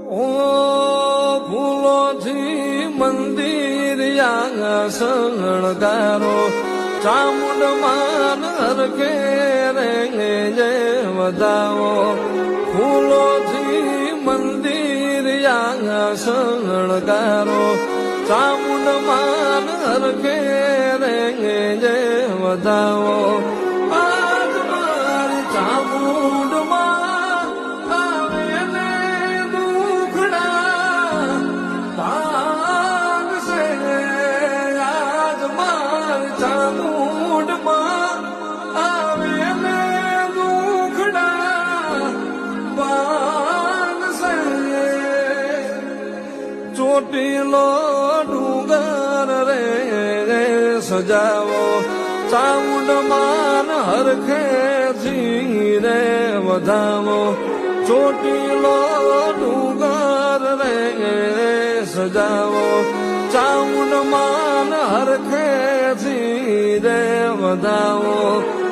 ઓ ફૂલોથી મંદિર શણગારો ચામુંડ માન હરખે રે જય વધાવો ફૂલોથી મંદિર શણગારો ચામુંડ માન હરખે રે જય વધાવો આજ મારી ચામુંડ ચોટીલો ડુંગર રે સજાવો ચામુંડ માન હરખેથી રે વધાવો ચોટીલો ડુંગર રે સજાવો ચામુંડ માન હરખેથી રે વધાવો